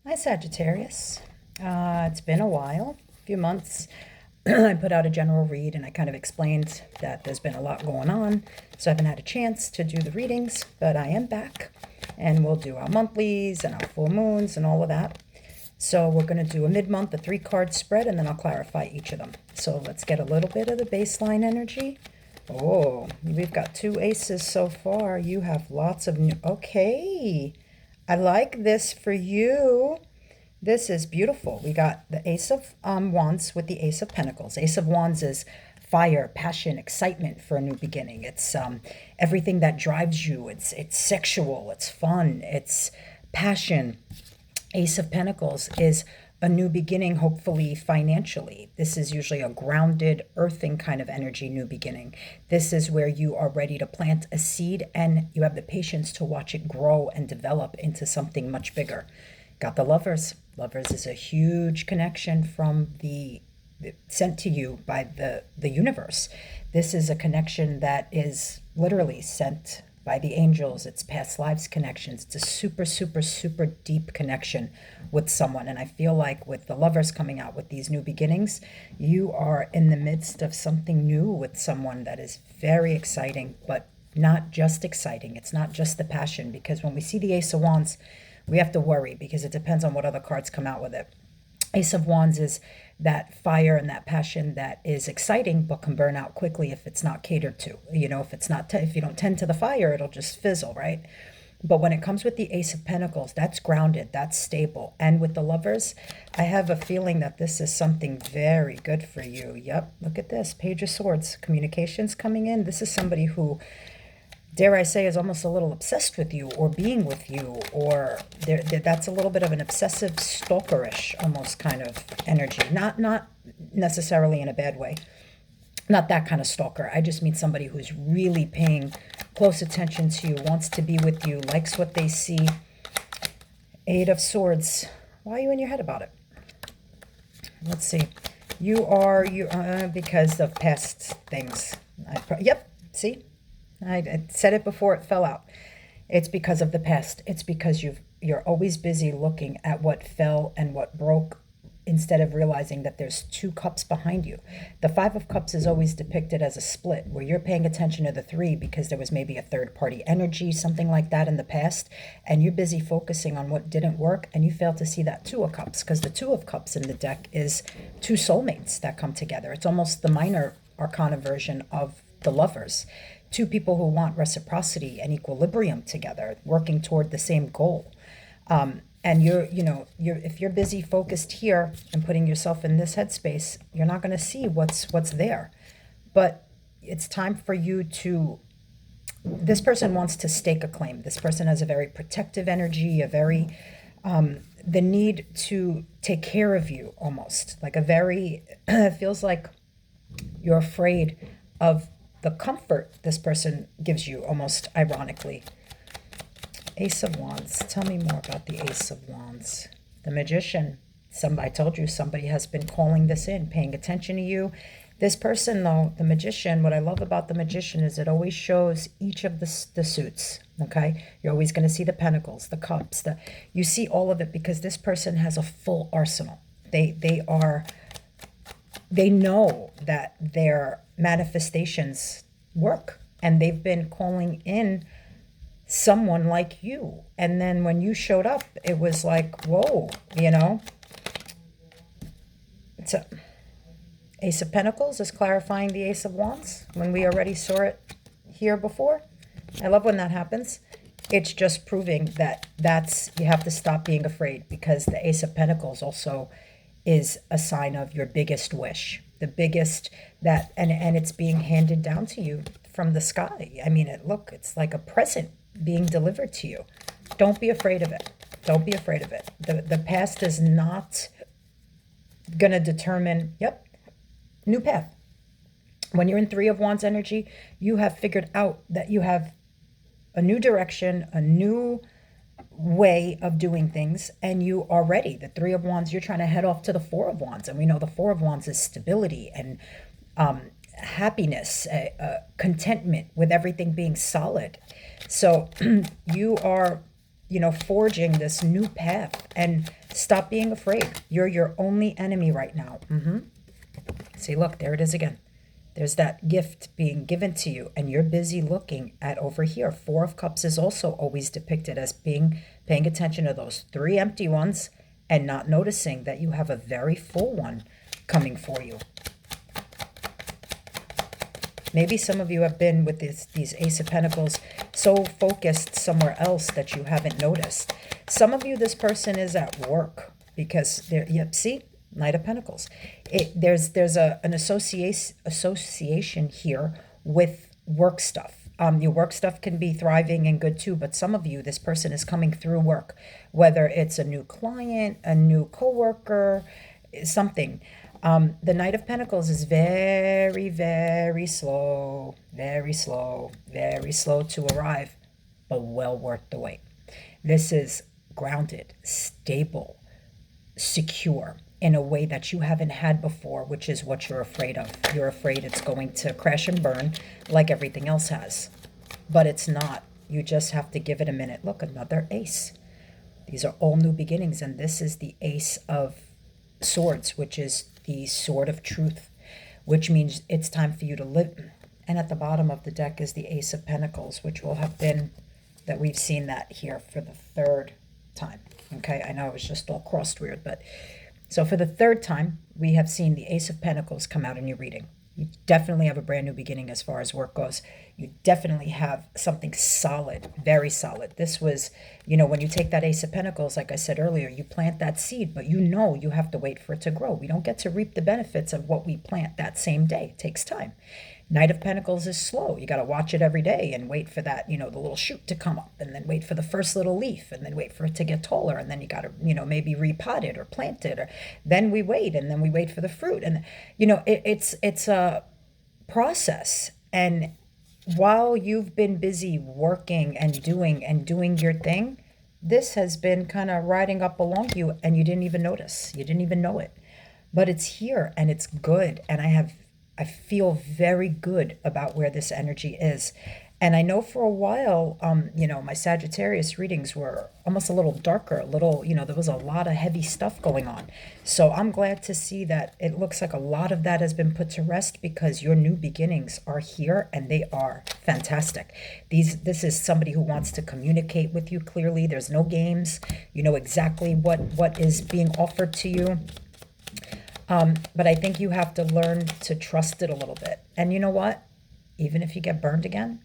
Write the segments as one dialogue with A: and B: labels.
A: Hi, Sagittarius. It's been a while, a few months. I put out a general read and I kind of explained that there's been a lot going on, so I haven't had a chance to do the readings, but I am back and we'll do our monthlies and our full moons and all of that. So we're going to do a mid-month, a 3-card spread, and then I'll clarify each of them. So let's get a little bit of the baseline energy. Oh, we've got 2 aces so far. You have lots of new... Okay. I like this for you. This is beautiful. We got the Ace of Wands with the Ace of Pentacles. Ace of Wands is fire, passion, excitement for a new beginning. It's everything that drives you. It's sexual. It's fun. It's passion. Ace of Pentacles is a new beginning, hopefully financially. This is usually a grounded, earthing kind of energy, new beginning. This is where you are ready to plant a seed and you have the patience to watch it grow and develop into something much bigger. Got the Lovers. Lovers is a huge connection from the sent to you by the universe. This is a connection that is literally sent by the angels. It's past lives connections. It's a super, super, super deep connection with someone. And I feel like with the Lovers coming out with these new beginnings, you are in the midst of something new with someone that is very exciting, but not just exciting. It's not just the passion, because when we see the Ace of Wands, we have to worry because it depends on what other cards come out with it. Ace of Wands is that fire and that passion that is exciting but can burn out quickly if it's not catered to. You know, if it's not if you don't tend to the fire, it'll just fizzle, right? But when it comes with the Ace of Pentacles, that's grounded, that's stable. And with the Lovers, I have a feeling that this is something very good for you. Yep, look at this, Page of Swords, communications coming in. This is somebody who, dare I say, is almost a little obsessed with you or being with you, or that's a little bit of an obsessive, stalkerish almost kind of energy. Not necessarily in a bad way. Not that kind of stalker. I just mean somebody who's really paying close attention to you, wants to be with you, likes what they see. 8 of Swords. Why are you in your head about it? Let's see. You are because of past things. Yep, see? I said it before it fell out. It's because of the past. It's because you're always busy looking at what fell and what broke instead of realizing that there's 2 cups behind you. The 5 of Cups is always depicted as a split where you're paying attention to the 3 because there was maybe a third party energy, something like that in the past, and you're busy focusing on what didn't work, and you fail to see that 2 of Cups, because the 2 of Cups in the deck is 2 soulmates that come together. It's almost the minor arcana version of the Lovers. 2 people who want reciprocity and equilibrium together, working toward the same goal. And if you're busy focused here and putting yourself in this headspace, you're not going to see what's there. But it's time for you to, this person wants to stake a claim. This person has a very protective energy, a very, the need to take care of you almost, like a very, it feels like you're afraid of the comfort this person gives you, almost ironically. Ace of Wands. Tell me more about the Ace of Wands. The Magician. I told you somebody has been calling this in, paying attention to you. This person, though, the Magician, what I love about the Magician is it always shows each of the suits, okay? You're always going to see the Pentacles, the Cups. You see all of it because this person has a full arsenal. They know that their manifestations work, and they've been calling in someone like you. And then when you showed up, it was like, whoa, you know. So Ace of Pentacles is clarifying the Ace of Wands when we already saw it here before. I love when that happens. It's just proving that you have to stop being afraid, because the Ace of Pentacles also is a sign of your biggest wish, the biggest that, and it's being handed down to you from the sky. I mean, it's like a present being delivered to you. Don't be afraid of it. Don't be afraid of it. The past is not going to determine, new path. When you're in 3 of Wands energy, you have figured out that you have a new direction, a new way of doing things, and you are ready. The 3 of Wands, you're trying to head off to the 4 of Wands, and we know the 4 of Wands is stability and happiness, contentment with everything being solid. So you are forging this new path, and stop being afraid. You're your only enemy right now. See, look, there it is again. There's that gift being given to you, and you're busy looking at over here. Four of Cups is also always depicted as paying attention to those three empty ones and not noticing that you have a very full one coming for you. Maybe some of you have been with these Ace of Pentacles so focused somewhere else that you haven't noticed. Some of you, this person is at work because they're, yep, see? Knight of Pentacles. There's an association here with work stuff. Your work stuff can be thriving and good too, but some of you, this person is coming through work, whether it's a new client, a new coworker, something. The Knight of Pentacles is very, very slow, very slow, very slow to arrive, but well worth the wait. This is grounded, stable, secure in a way that you haven't had before, which is what you're afraid of. You're afraid it's going to crash and burn like everything else has, but it's not. You just have to give it a minute. Look, another ace. These are all new beginnings, and this is the Ace of Swords, which is the sword of truth, which means it's time for you to live. And at the bottom of the deck is the Ace of Pentacles, which will have been that we've seen that here for the third time. Okay, I know it was just all crossed weird, but so for the third time, we have seen the Ace of Pentacles come out in your reading. You definitely have a brand new beginning as far as work goes. You definitely have something solid, very solid. This was, when you take that Ace of Pentacles, like I said earlier, you plant that seed, but you have to wait for it to grow. We don't get to reap the benefits of what we plant that same day. It takes time. Knight of Pentacles is slow. You got to watch it every day and wait for that, the little shoot to come up, and then wait for the first little leaf, and then wait for it to get taller, and then you got to, maybe repot it or plant it, or then we wait, and then we wait for the fruit. And, it's a process. And while you've been busy working and doing your thing, this has been kind of riding up along you, and you didn't even notice. You didn't even know it. But it's here, and it's good, and I feel very good about where this energy is. And I know for a while, my Sagittarius readings were almost a little darker, there was a lot of heavy stuff going on. So I'm glad to see that it looks like a lot of that has been put to rest, because your new beginnings are here, and they are fantastic. This is somebody who wants to communicate with you clearly. There's no games. You know exactly what is being offered to you. But I think you have to learn to trust it a little bit. And you know what? Even if you get burned again,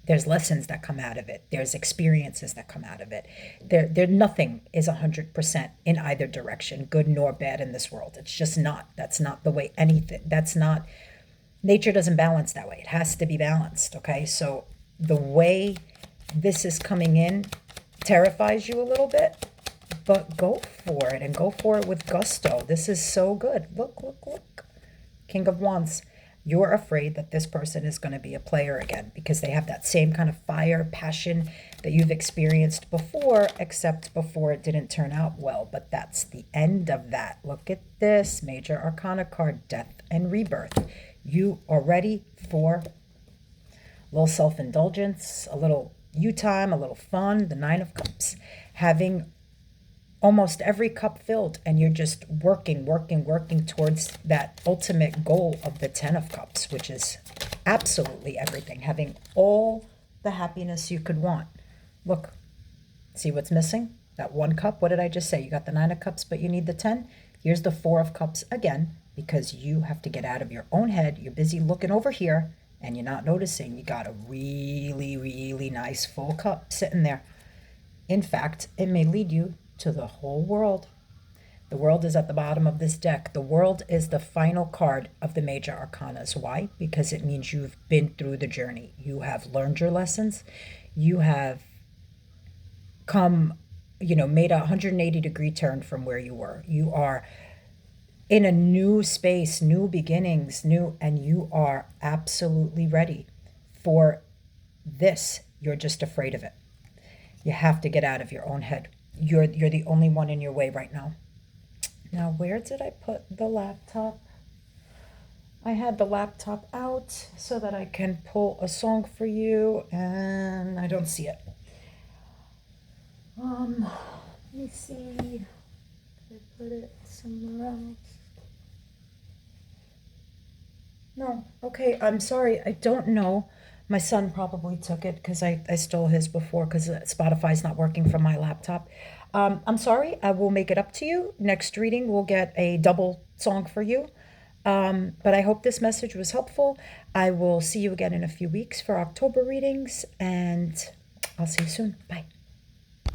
A: there's lessons that come out of it. There's experiences that come out of it. There nothing is 100% in either direction, good nor bad in this world. It's just not. That's not the way anything, nature doesn't balance that way. It has to be balanced, okay? So the way this is coming in terrifies you a little bit, but go for it, and go for it with gusto. This is so good. Look, look, look. King of Wands. You're afraid that this person is going to be a player again, because they have that same kind of fire, passion that you've experienced before, except before it didn't turn out well. But that's the end of that. Look at this Major Arcana card, Death and Rebirth. You are ready for a little self-indulgence, a little you time, a little fun. The Nine of Cups. Having almost every cup filled, and you're just working towards that ultimate goal of the Ten of Cups, which is absolutely everything. Having all the happiness you could want. Look, see what's missing? That one cup. What did I just say? You got the Nine of Cups, but you need the 10. Here's the Four of Cups again, because you have to get out of your own head. You're busy looking over here, and you're not noticing. You got a really, really nice full cup sitting there. In fact, it may lead you to the whole world. The world is at the bottom of this deck. The world is the final card of the major arcanas. Why? Because it means you've been through the journey. You have learned your lessons. You have come, made a 180-degree turn from where you were. You are in a new space, new beginnings, and you are absolutely ready for this. You're just afraid of it. You have to get out of your own head. You're the only one in your way right now. Now, where did I put the laptop? I had the laptop out so that I can pull a song for you, and I don't see it. Let me see. Did I put it somewhere else? No. Okay, I'm sorry. I don't know. My son probably took it because I stole his before because Spotify's not working from my laptop. I'm sorry. I will make it up to you. Next reading, we'll get a double song for you. But I hope this message was helpful. I will see you again in a few weeks for October readings, and I'll see you soon. Bye.